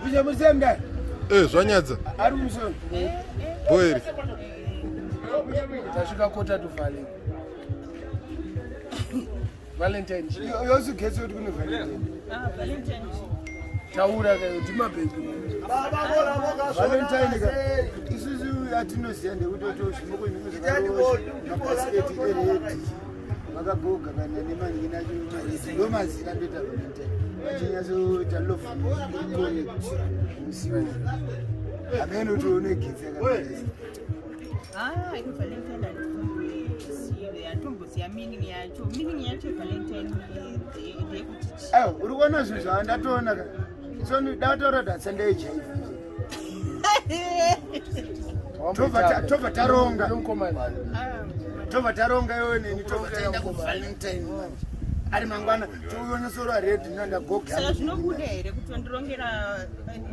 Kuja mzemda. Zvanyadza. Ari musoro. Boeri. Tasvika kota tuvhale. Valentine. Yosu getso kuti kune Valentine. Valentine. Taura kayo timabheki. Valentine ka. Isusu atinoziya ndekuti zvimoko zvinokuzimakaseti eredi. Vakagoga kana nemani inacho ndomazina ndoita Valentine. Vachinyasoita love connect musiwo. Ameno toone getsi yakapedza. Ino Valentine atomboziya meaning yacho. Meaning yacho Valentine ndeyekuti. Uri kuona zvinhu zvandatoona ka. Soni datora datsende HIV. Tova taronga. Tova taronga yone ni tova taenda ku Valentine. Ari mangwana toona soro red nanda goga. Saka zvinobuda here kuti ndirongera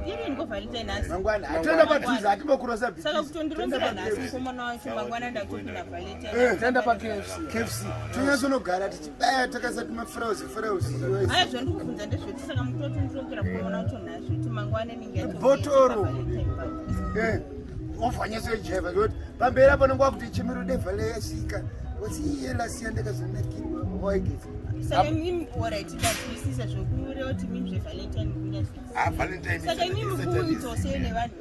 ndiri ngo Valentine asi. Mangwana atenda padhiza atibokurosa bhizi. Saka kuti ndirongera nasi komana wacho mangwana ndatopinda Valentine. Tenda pa KFC. Tinyasonogara tichibaya takasati mafrauzi. Aya zvandikubvunza ndezvoti saka mutoti ndirongera komana wacho nasi kuti mangwana ningato. Botoro. Wafanyese jeva kuti pamberi apo nongwa kuti chimiro devhale yasika. Wasiela siyanda kazonakirwa waigeza. Saka mimi alright ndazwisisa zvokureva kuti mimi zvevalentine kunyasvisa. Valentine. Saka mimi kuitose nevanhu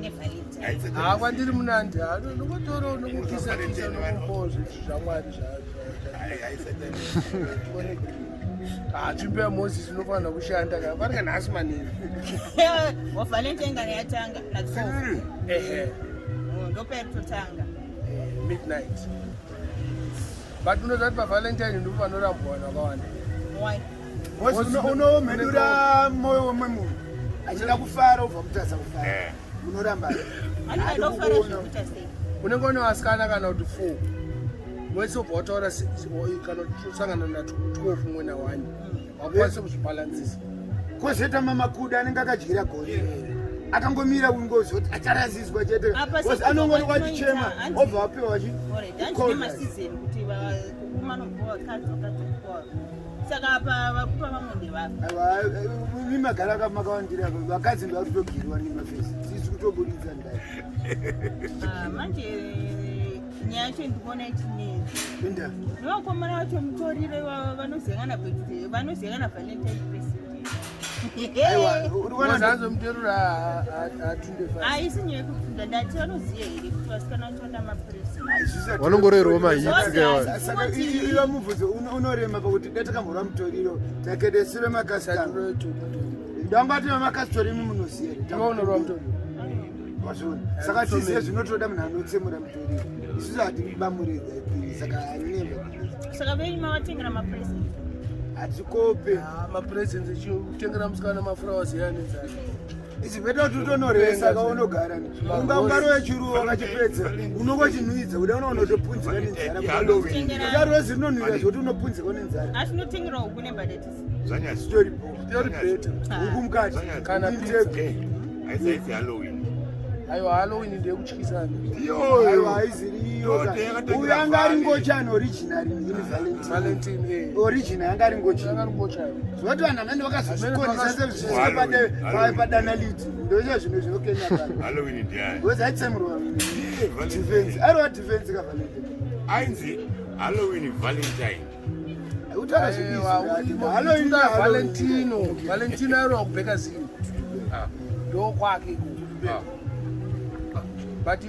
nevalentine. Kwandiri munandi nokotoro nokukisa nokupoza zvamwari zvimbe yaMoses inofanira kushanda ka vari kanhasi manini. Wavalentine kana yatanga like 4. Ndoperitotanga. Midnight. But unozati paValentine ndipo panorambwa vanhu vakawanda. Why? Unomhedura moyo wemwe munhu achida kufara ubva kutadza kufara. Unoramba. Anodofara zvekuita sei? Unenge une vasikana kana kuti 4. Wese ubva wataura kana kusangana na12 umwe na1. Wakwanisa kuzvibhalansisa. Kozoita mamakuda anenge akadyira gori. Akangomira ungozoti acharazizwa chete. Anongoni kwachichema obva apiwa wachi. Ndine season kuti vakumanomboa kazi vakatokuwa. Saka apa vakupa vamonde vapi. Mimagara kamakawandira vakadzi ndovatotogirwa nemafesi. Sisi kutoburidza ndai. Manje nyaya yacho ndikuona ichinetsa. Enda. Nevakomana vacho mutorire vanoziyangana birthday, vanoziyangana Valentine present. Zanzo mterura atunde fa. Isi nyaya yekufunda ndati vanoziya here kuti vasikana vachionda mapresent. Vanongorerwa mahitsi kaiwa. Saka iva mubvunzo unorema pakuti datakambora mutoriro takedesere makasitoro. Ndangati makasitori munoziya here. Takaonorwa mutoriro. Wazvona. Saka tisiye zvinotoda munhu anotsemura mutoriro. Isusu hatibamurira ipiri saka anemba. Saka veima vatengera mapresent. Atikope mapresents echitengera musikana maflowers yanezana. Izvi veda kuti utonoresa kaunogara ni. Ungangaro yechiruva kachipedza. Unongochinhuidza kuda unotopunzika nenzara. Ukarwezi rinonhuira zvoti unopunzika nenzara. Asinotengera huku nebhadhetisi. Zvanya story better. Huku mukati kana piteke. Aisaisi Halloween. Aiwa Halloween ndeyekutyisana. Aiwa aiziriyo. Uyu anga ari ngochani original ni Valentine. Original anga ari ngochani. Zvoti vanhu vanenge vakazozvikonesa sezvizvapade padana liti. Ndocho zvinhu zvinokenya vanhu. Halloween ndiani. Weza aitsemurwa. Defense. Ari defense ka Valentine. Ainzi Halloween Valentine. Utara zvibizvi. Halloween Valentino. Valentino ari wakubheka zvinhu. Ndo kwake ku. But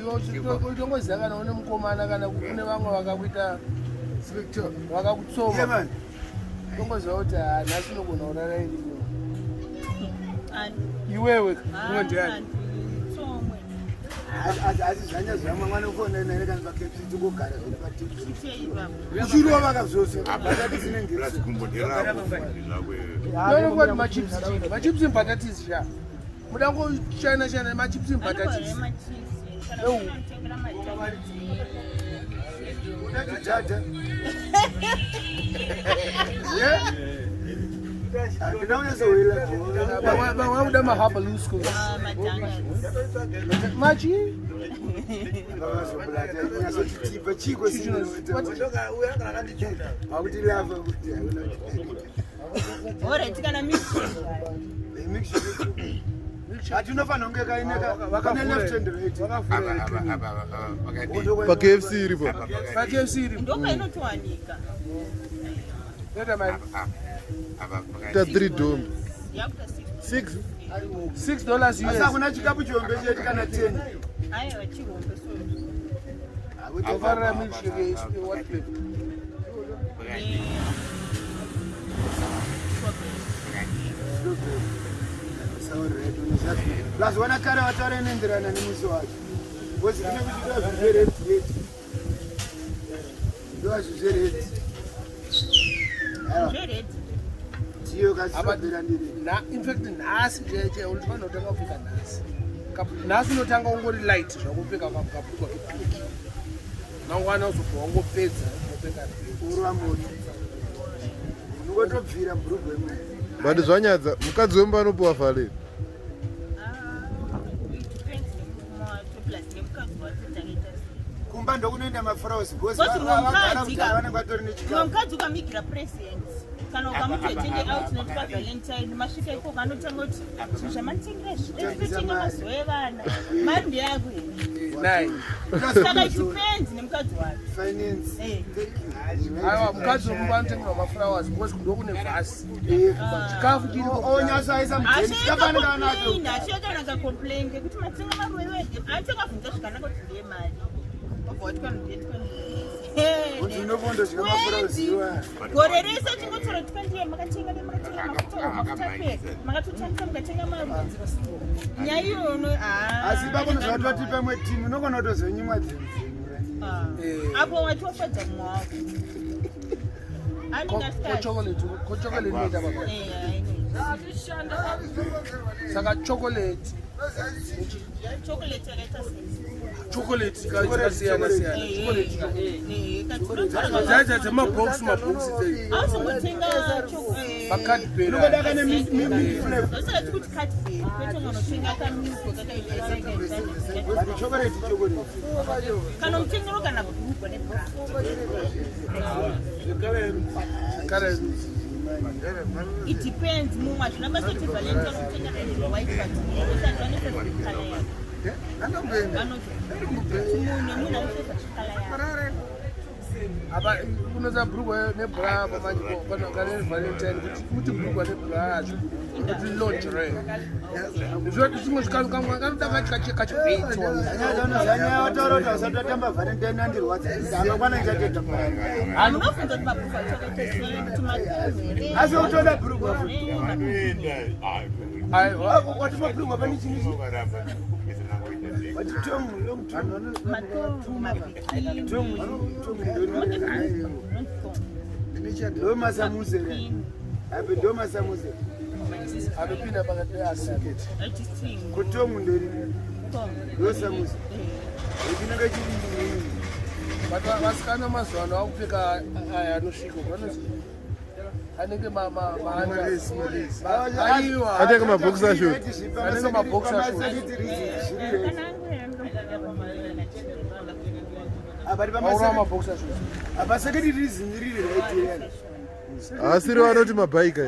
utongoziva kana une mukomana kana kune vamwe vakakuita vakakutsoma utongoziva kuti nhasi unogona kurara irino iwewe umwe ndiani asi zvanya zvamwe mwana kuona nere kana pakepsi tongogara zviri pativi uchiriwa vakazvose nonongoti machipsi mbatatisi sha muda ngoshana machipsi mbatatisi Dada. Yeah. Why would I have a loose school? Machi? hatinofana kunge kaine left and right KFC iripo. KFC iripo ndopainotowanika ndoita mari Ta 3 dome. yakuta $6. $6 US hakuna chikapu chihombe cheti kana 10 aiwa chihombe ofarira milkshake is what plate plus wana kare wataura inoenderana nemusi wacho bcause kune kuchita zvizvereti ndoa zvizvereti tiyo kasibera ndiri infact nhasi cheche unofanira kutanga kupfeka nhasi unotanga ungori light zvakupfeka kapfekwa kepiki mangwana uzobva wangopedza unopfeka urwa moto unongotobvira bhurugwa imwe But zvanyadza mukadzi wemba anopuwa vhaleni. kumba ndokunoenda mafurausi mukadzi ukamigira presents kana ukamutotenge out notipa valentine masvika ikoko anotanga kuti zvinhu zvamanitengera zvitotenga mazuva evana mari ndeyako saka depends nemukadzi wake aiwa mukadzi wemba anotengerwa maflowers because ndokune vhasi chikafu chirionyatsoaisa mujeachiokanaka complain ngekuti matenga maruva wege atakabvunza zvakanaka kuti ndeye mari gore rese tingotora tikandiye makatenga mafuta pe makatotambisa mukatenga marudzi nyaya iyono asi pakunozvatoti pamwe timu unogona kutozonyimwa apo watofadza mumwe wako kochokolate inoita baba saka chokolate chocolate kasiyana siyana dzemabhoksi ausingotenga makadberi kuti cadbury kwetonganotenga kamilko kana mutengero kana bhurugwa it depends mumwe azvina basa kuti valentine kutenga white but osandivanefekala yako kunoza bhurugwa nebra panevalentine kuti bhurugwa nebra acho kuti lingerie zvimwe zvikanoda kachibheitwanyaya usatotamba valentine andirwadza amangwana unofunza kuti mabhurugwa asi utoda bhurugwa wati mabhurugwa pane chinii anopinda pakati peasiketi kutomu nderi ndosamusa echinenge chiri vasikana mazuva ano akupfeka aya anosvika anenge atenge maboxer short anenge maboxer short apaseketi rizinirire raiteyana asiri vanoti mabhaika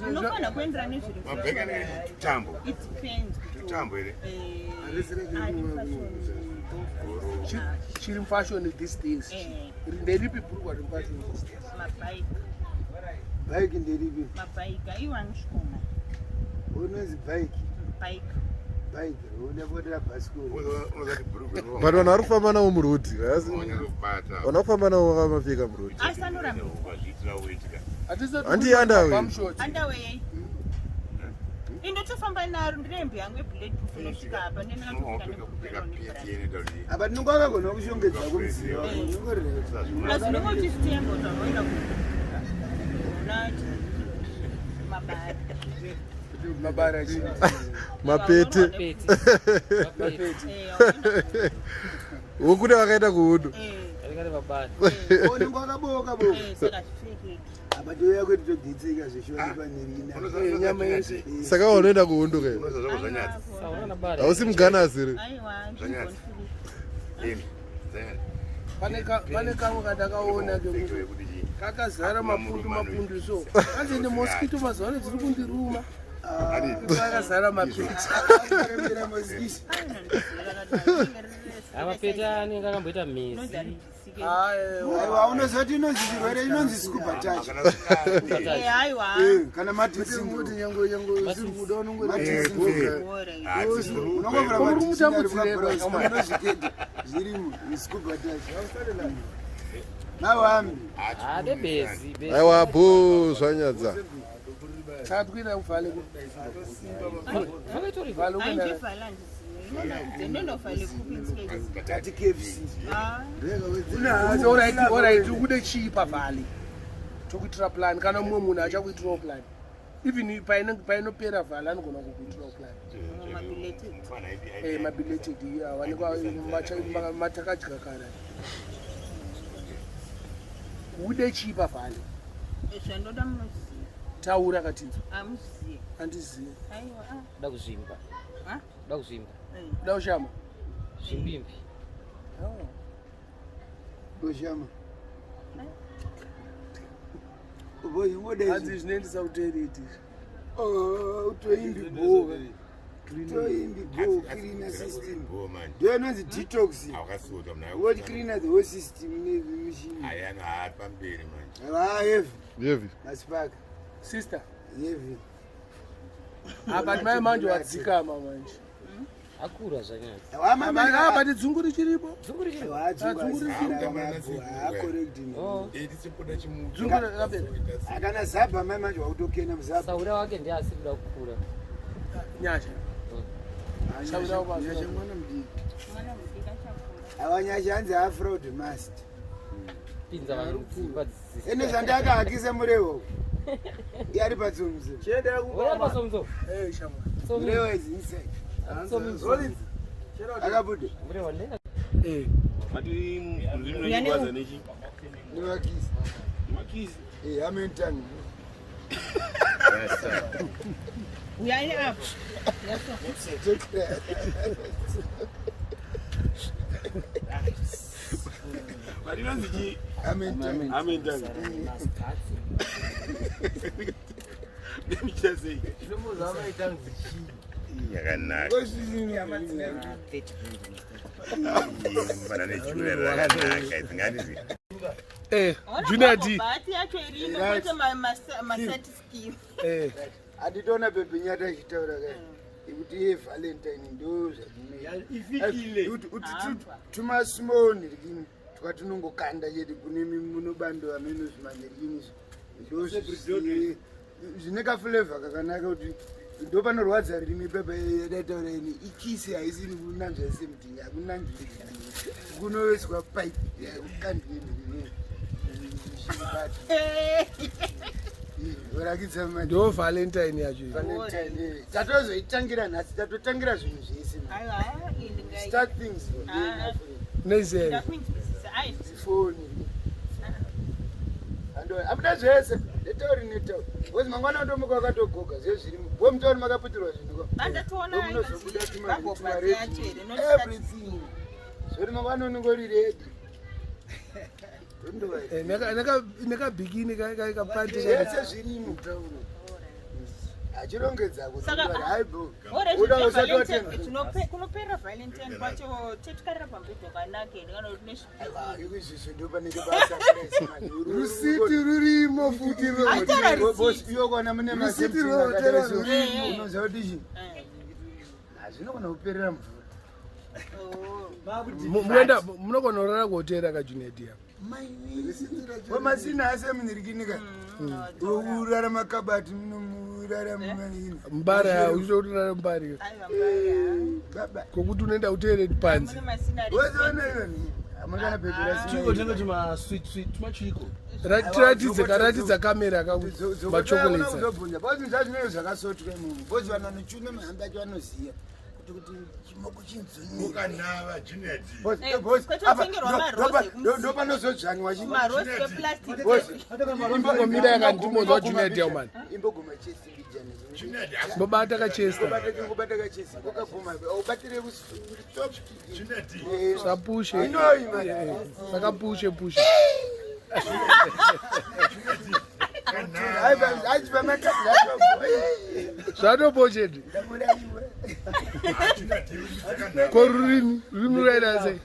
unofana kuendera nezviri chiri fashion these days nderipi bhurugwa remufashion these days bike nderipi mabhaika iwo anosvikoma unonzi bike bike unapotera bhasikoro but vanhu vari kufamba navo murodi vanhu vakufamba navo vakamapfeka murodi asi anoramba handi underwear indotofamba naro ndirembe yangu ebulletproof inosvika apa apa tinongo akagona kushongedza kumuziva asi unenge uchizvitemba kuti vanoenda mabara mapete wokuda vakaita kuhudu unenge wakaboka boka apa toya kuti todhitsika zvishoni panerina nyama yese saka wanoenda kuhundu kai hausi muganaziri pane kamwe kandakaona kakazara mapundu so anzi ne mosquito mazano dziri kundiruma kakazara mapeti amapeta anenge akamboita mezi aiwa unozoti inonzi chirwere inonzi scuba kana matisimudi yango ziri kuda zvirimo scuba nawambi aiwa bho zvanyadza tatwira uvhale tati KFC alright ukude chii pavhale tokuitira plan kana mumwe munhu achakuitirawo plan even painopera vhale anogona kukuitirawo plan mabelated awanikwa matakadya kara ude chii pavhale zvandoda munoziva taura katinzwa amuzive handizive da kuzvimba da kuzvimba da kushama zvimbimbi doshama hanzi zvinoendesa kutoireti utoimbi bhova toimbi bho cleaner system ndo inonzi detox what cleaner the whole system machine heavy masipaka sister heavy but mai manje wadzikama manje akura zvanyadza but dzungu richiripo akana zaba mai manje wakutokena muzaba saura wake ndiye asi kuda kukura nyasha mwana mudiki awanyasha anzi afraud must pinza vanhu dzimba ene zvandakahakisa murewo yari patsomso pasomso murewo is inside akabuda murewa ndena nimakisi amentani uyani apo anditoona pepenyata achitaura kai ikuti iye valentine ndo tumasmall rikini twatinongokanda chete kune munobando amenozvimanya rikini zvine kafulevha kakanaka kuti ndo panorwadza ririmi pepa yadataura ini ikisi haisini kunanzva semtingi hakunanzvi kunoveswa pipe yakukandini urakidza ndo valentine yacho tatozoitangira nhasi tatotangira zvinhu zvese start things nezeri foni amuda zvese ndetauri netauri bcause mangwana ndomuka wakatogoga zve zvirimo bo mutauri makaputirwa zvinhu munozobuda everything zvori mangwana unongori redi nekabhikini zvese zvirimo achirongedza kunopera valentine kwacho tetikarira pambedho kanake izvizvo ndo panenge basarusiti rurimo futi iyokwana mune maseinoza kuti chii hazvinogona kuperera mvura munogona kurara kuhotera kajunediya wamasina asemunirikinika urara makabati urara mbara uchitorara mbari kokuti unoenda kuteereti panzi tiratidze kamera machokoletazvazvinenge zvakasotwa imomo bcause vanhu vanochuna mahamba acho vanoziva kuti chimoko chinzonyikanava ndopanozodzvanwa imbogomira yakandimozwa junet yaumani imbogoma chesingijani bobata kachesta ubatire sapushe sakapushe zvatopocheti korurimi raida sei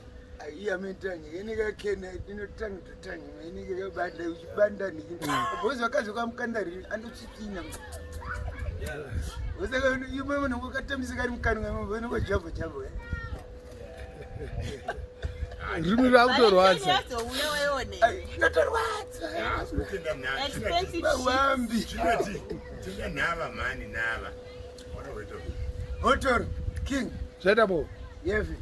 iyamentanyi inekakena inotanga totanga inekakabanda uchibanda bhozi wakazoka mukandari anotsitsina osaka imwe munhu wakatambisika ri mukani mwemavonokojabho jabho rimi rakutorwadza inotorwadza wambi hotoro king zvaita po yevi